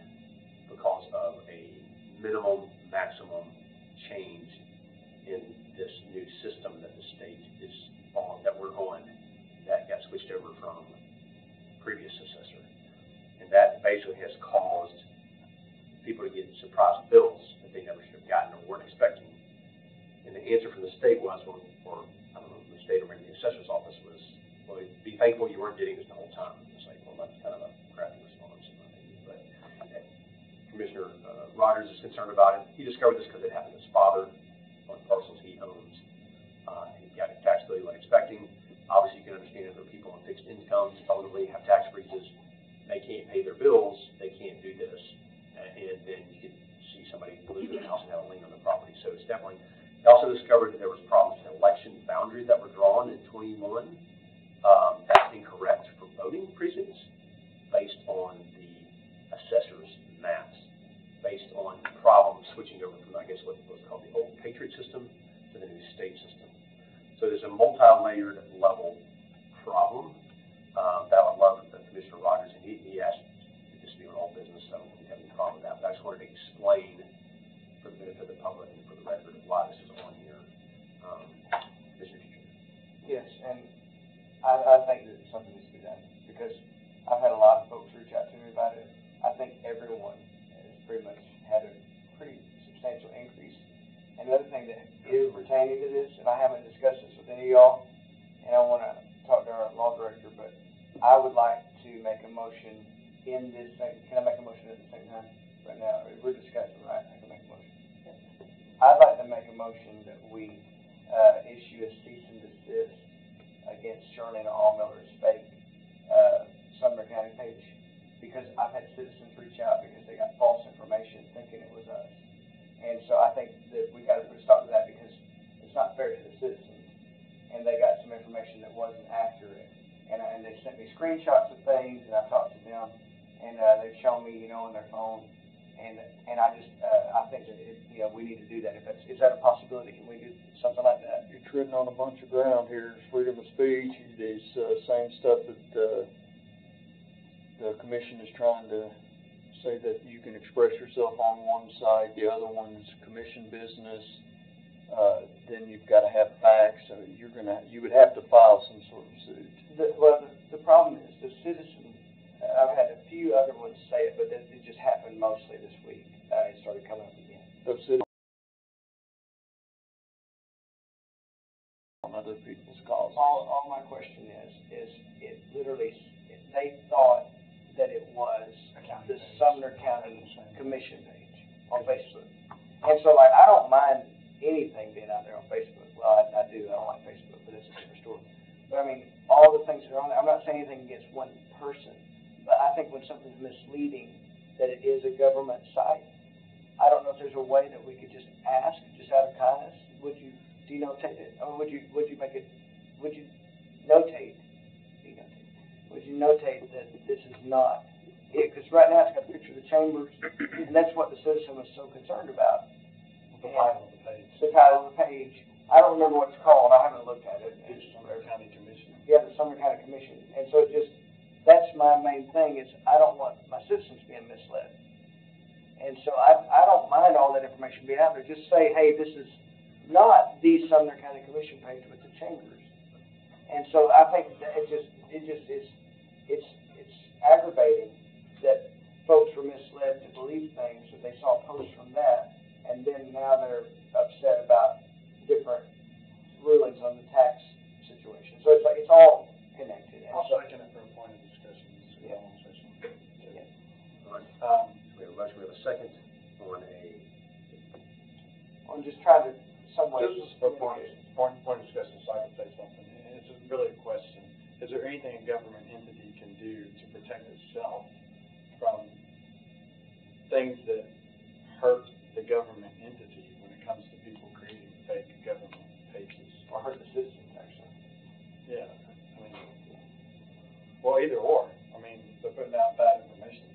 because of a minimum maximum change in this new system that the state is on, that we're on, that got switched over from previous assessor. And that basically has caused people to get surprise bills that they never should have gotten or weren't expecting. And the answer from the state was, or I don't know, the state or maybe the assessor's office was, well, be thankful you weren't getting this the whole time. It's like, well, that's kind of a crappy response, in my opinion. But Commissioner Rogers is concerned about it. He discovered this because it happened to his father on parcels he owns. He got a tax bill he wasn't expecting. Obviously, you can understand if there are people on fixed incomes, elderly, have tax freezes, they can't pay their bills, they can't do this. And then you could see somebody lose their house and have a lien on the property. So it's definitely, he also discovered that there was problems with election boundaries that were drawn in 21. That's incorrect for voting precincts based on the assessor's maps, based on problems switching over from, I guess, what was called the old Patriot system to the new state system. So there's a multi-layered level problem that I would love Commissioner Rogers, and he asked this to be on all business, so I don't have any problem with that. But I just wanted to explain for the benefit of the public and for the record of why this is on here. Commissioner Future. Yes, and I think that something needs to be done, because I've had a lot of folks reach out to me about it. I think everyone has pretty much had a pretty substantial increase. And another thing that is pertaining to this, and I haven't discussed this with any of y'all, and I want to talk to our law director, but I would like to make a motion in this, can I make a motion at the same time? right now, we're discussing, right? I can make a motion. I'd like to make a motion that we, issue a cease and desist against Shirley and Allmiller's fake, Sumner County page, because I've had citizens reach out because they got false information thinking it was us. And so I think that we gotta put a stop to that because it's not fair to the citizens. And they got some information that wasn't accurate. And they sent me screenshots of things, and I've talked to them, and, they've shown me, on their phone. And I just, I think that we need to do that. Is that a possibility? Can we do something like that? You're treading on a bunch of ground here. It's freedom of speech. It's, same stuff that, the commission is trying to say that you can express yourself on one side, the other one's commission business. Then you've got to have facts, so you would have to file some sort of suit. The problem is the citizen, I've had a few other ones say it, but it just happened mostly this week. It started coming up again. Those citizens on other people's calls. All my question is it literally, they thought that it was the Sumner County Commission page on Facebook. And so, I don't mind anything being out there on Facebook. Well, I do. I don't like Facebook, but it's a different story. But, all the things that are on there, I'm not saying anything against one person, but I think when something's misleading, that it is a government site, I don't know if there's a way that we could just ask, just out of kindness, would you denotate it? Or would you notate that this is not it? Because right now it's got a picture of the chambers, and that's what the citizen was so concerned about. The title of the page. The title of the page. I don't remember what it's called. I haven't looked at it. It's Sumner County Commission. Yeah, the Sumner County Commission. And so that's my main thing is I don't want my citizens being misled. And so I don't mind all that information being out there. Just say, hey, this is not the Sumner County Commission page with the chambers. And so I think that it's aggravating that folks were misled to believe things, that they saw posts from that, and then now they're upset about different rulings on the tax situation. So it's all connected. And I'll so, second it for a point of discussion. Yeah. All right. We have a motion, we have a second on I'm just trying to somewhat. This is for point of discussion, so I can say something. And it's really a question. Is there anything a government entity can do to protect itself from things that hurt the government entity when it comes to people creating fake government pages? Or hurt the citizens, actually. Yeah, well, either or. They're putting out bad information.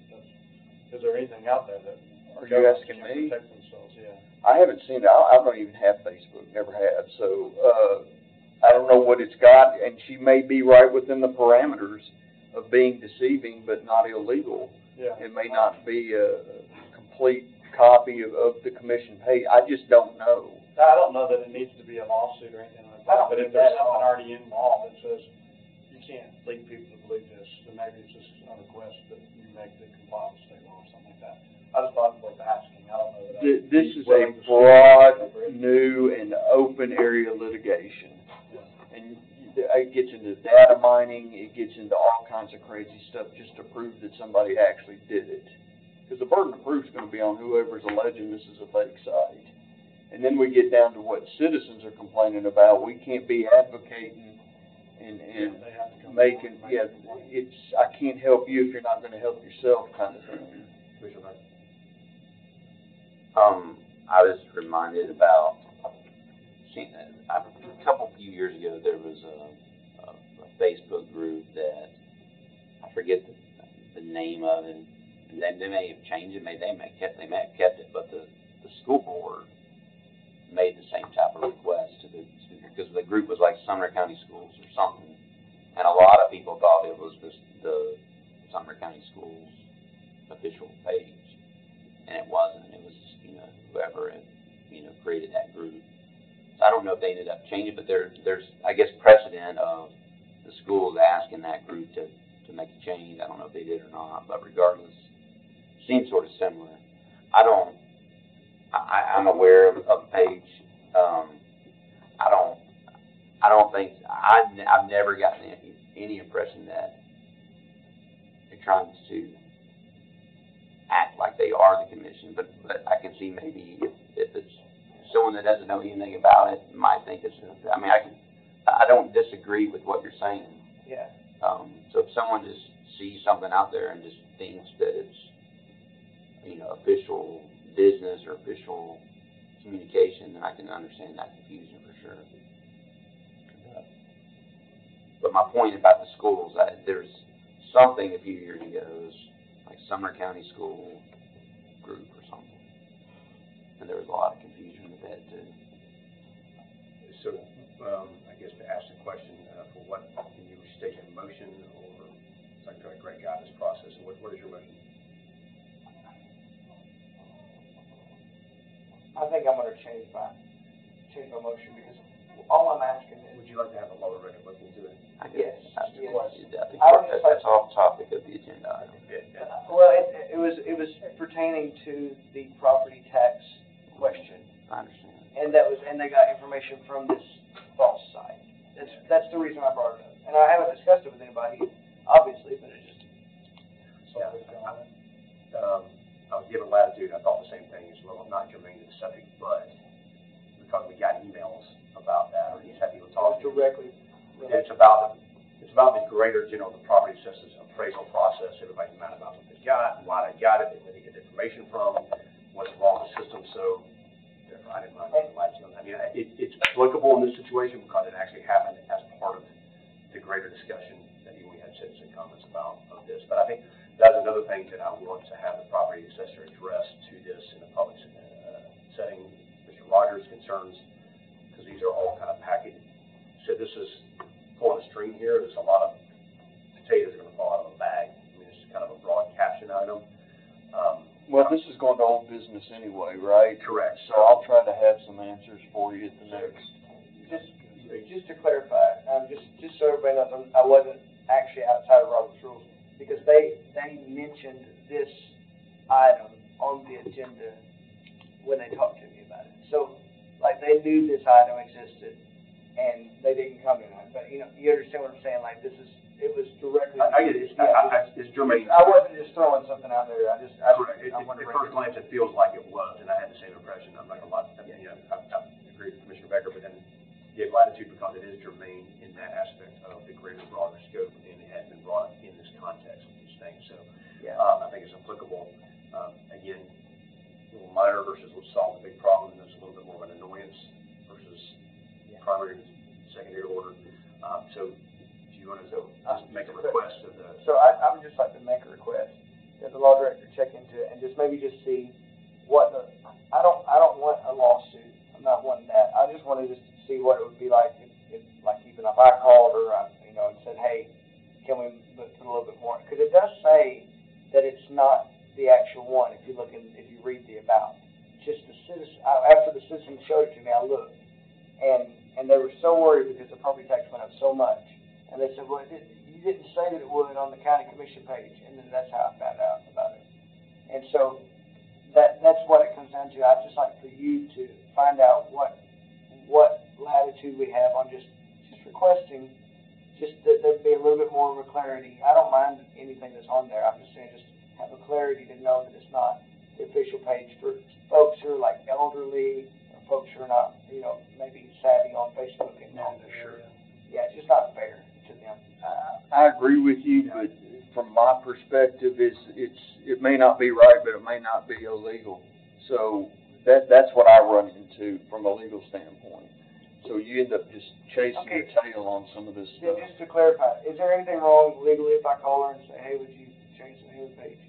Is there anything out there that Are you asking can me? protect themselves? Yeah. I haven't seen it. I don't even have Facebook, never have. So, I don't know what it's got, and she may be right within the parameters of being deceiving, but not illegal. Yeah. It may not be a complete copy of the commission page. I just don't know. I don't know that it needs to be a lawsuit or anything like that, but if there's something already in law that says you can't lead people to believe this, then maybe it's just a request that you make to comply with state law or something like that. I just thought it was worth asking. I don't know that This is a broad, new, and open area litigation. Yeah. And it gets into data mining, it gets into all kinds of crazy stuff just to prove that somebody actually did it. Because the burden of proof is going to be on whoever's alleging this is a fake site. And then we get down to what citizens are complaining about. We can't be advocating and making, I can't help you if you're not going to help yourself kind of thing. Commissioner Hart. I was reminded about seeing a few years ago there was a Facebook group that I forget the name of it. And they may have changed it, they may have kept it, but the school board made the same type of request to because the group was like Sumner County Schools or something, and a lot of people thought it was the Sumner County Schools official page, and it wasn't. It was whoever had created that group. So I don't know if they ended up changing, but there's I guess precedent of the schools asking that group to make a change. I don't know if they did or not, but regardless, it seems sort of similar. I'm aware of the page. I don't think I've never gotten any impression that they're trying to act like they are are the commission, but I can see maybe if it's someone that doesn't know anything about it might think it's, I mean, I don't disagree with what you're saying. Yeah. So if someone just sees something out there and just thinks that it's, you know, official business or official communication, then I can understand that confusion for sure. But my point about the schools, there's something a few years ago, it was like Sumner County School Group or something, and there was a lot of confusion with that too. So, I guess to ask the question, for what, can you state a motion, or, so I can try to Greg guide this process, and what is your motion? I think I'm gonna change my motion, because all I'm asking is. Would you like to have a lower rate look into it? I guess, Yes, I yes. think I would just that's off topic of the agenda item. Well, it was pertaining to the property tax question, I understand. and they got information from this false site. That's the reason I brought it up, and I haven't discussed it with anybody, obviously, but it just. Yeah, I was given latitude, I thought the same thing, as well, not germane to the subject, but because we got emails about that, or he's had people talk to. Directly. It's about the greater, you know, the property assessors appraisal process, everybody's mad about what they got, why they got it, where they get the information from, what's wrong with the system, so I didn't mind the latitude on that. I mean, it's applicable in this situation because it actually happened as part of the greater discussion that even we had citizen comments about of this, but I think that's another thing that I want to have the property assessor address to this in a public setting. Mr. Rogers' concerns, because these are all kind of packaged. So this is pulling a string here. There's a lot of potatoes going to fall out of a bag. I mean, this is kind of a broad caption item. Well, this is going to old business anyway, right? Correct. So I'll try to have some answers for you at the next. Just to clarify, just so everybody knows, I wasn't actually outside of Robert's rules, because they mentioned this item on the agenda when they talked to me about it. So, like, they knew this item existed, and they didn't come to it. But, you know, you understand what I'm saying? Like, it was directly. I get it. It's germane. I wasn't just throwing something out there. Correct. At first glance, it feels like it was, and I had the same impression. I'm not gonna lie. I mean, you know, I agree with Commissioner Becker, but then give latitude because it is germane in that aspect of the greater broader scope, and it has been brought in this context of these things. So, Yeah. I think it's applicable. Again, a little minor versus let's solve the big problem, and there's a little bit more of an annoyance versus primary and secondary order. So, do you want to just make a request of the? So I would just like to make a request that the law director check into it and just maybe just see what I don't want a lawsuit. I'm not wanting that. I just want to just see what it would be like if like even if I called her, you know, and said, hey, can we put a little bit more? Because it does say that it's not the actual one. If you read the about, just the citizen. After the citizen showed it to me, I looked, and they were so worried because the property tax went up so much, and they said, well, you didn't say that it would on the county commission page, and then that's how I found out about it. And so that's what it comes down to. I'd just like for you to find out what latitude we have on just requesting, just that there'd be a little bit more of a clarity. I don't mind anything that's on there. I'm just saying just have a clarity to know that it's not the official page for folks who are like elderly or folks who are not, you know, maybe savvy on Facebook and all that. Sure. Yeah, it's just not fair to them. I agree with you, but from my perspective, it may not be right, but it may not be illegal. So that's what I run into from a legal standpoint. So you end up just chasing your tail on some of this stuff. Just to clarify, is there anything wrong legally if I call her and say, hey, would you change the name of the page?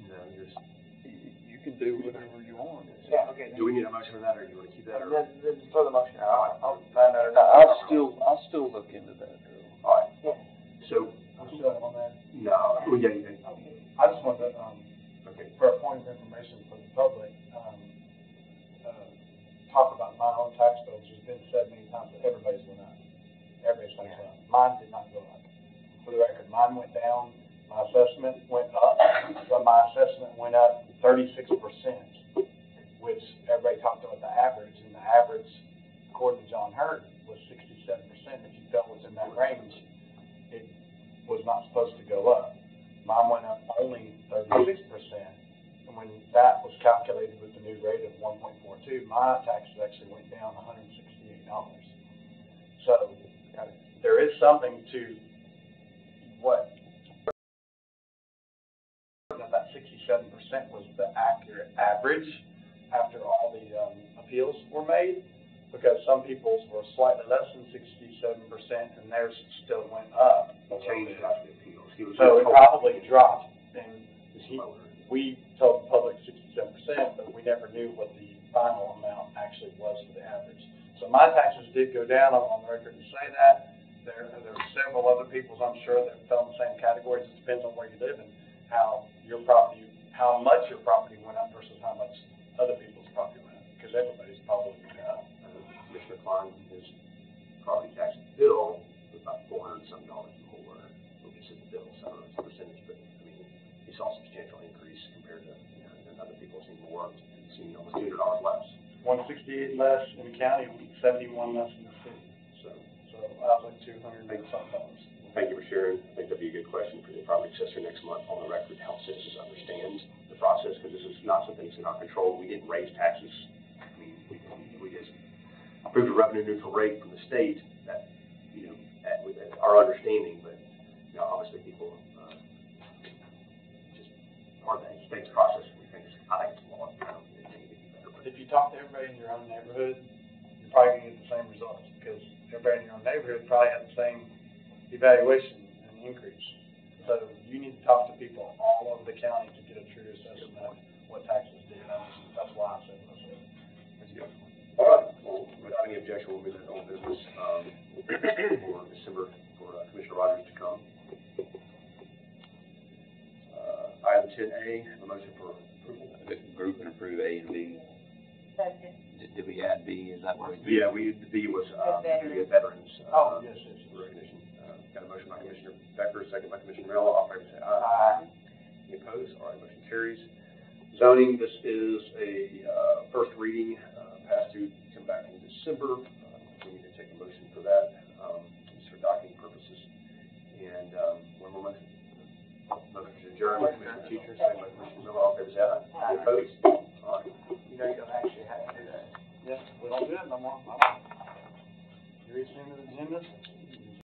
No, You can do whatever you want. Yeah, okay. do we need a motion for that, or do you want to keep that? Or? Then throw the motion out. I'll find out. I'll still look into that. All right. Yeah. So, I'm still on that. no, we get anything. I just want to, Okay. for a point of information for the public, talk about my own tax bills. There's been said many times that everybody's went up. Everybody's went up. Mine did not go up. For the record, mine went down. My assessment went up, but my assessment went up 36%, which everybody talked about the average, and the average, according to John Hurt, was 67%. If you felt within that range, it was not supposed to go up. Mine went up only 36%. And and when that was calculated with the new rate of 1.42, my taxes actually went down $168. So there is something to what that 67% was the accurate average after all the appeals were made, because some people's were slightly less than 67% and theirs still went up. Changed after the appeals. So it probably dropped, and we told the public 67%, but we never knew what the final amount actually was for the average. So my taxes did go down, I'm on the record to say that. There are several other people's, I'm sure, that fell in the same categories. It depends on where you live and how much your property went up versus how much other people's property went up, because everybody's probably went up. Mr. Klein, his property tax bill was about $400 and some more. We'll just hit the bill, so I don't know the percentage, but I mean, he saw a substantial increase compared to, and other people seeing more, and seeing almost $200 less. 168 less in the county, 71 less in the city. So I was like $200 and something. Thank you for sharing. I think that'd be a good question for the property assessor next month on the record to help citizens understand the process, because this is not something that's in our control. We didn't raise taxes. I mean, we just approved a revenue neutral rate from the state that, that's our understanding, but, obviously people, just part of the state's process, I think it's flawed. It need to be better. But if you talk to everybody in your own neighborhood, you're probably going to get the same results, because everybody in your own neighborhood probably had the same evaluation and increase. So you need to talk to people all over the county to get a true assessment of what taxes do. That's why I said what I said. that's good. All right. Well, without any objection, we'll move to old business for December for Commissioner Rogers to come. Item 10A, a motion for approval. Group and approve A and B. Second. Did we add B? Is that what we did? Yeah, the B was the veterans Yes. recognition. Got a motion by Commissioner Becker, second by Commissioner Miller. All in favor say aye. Any opposed? All right, motion carries. Zoning, this is a first reading, passed through, come back in December. We need to take a motion for that, just for docketing purposes. And one more motion. Motion to adjourn by Commissioner Teacher, second by Commissioner Miller. All in favor say aye. Any opposed? All right. You know, you don't actually have to do that. Yes, we don't do it no more. You're reaching into the agenda.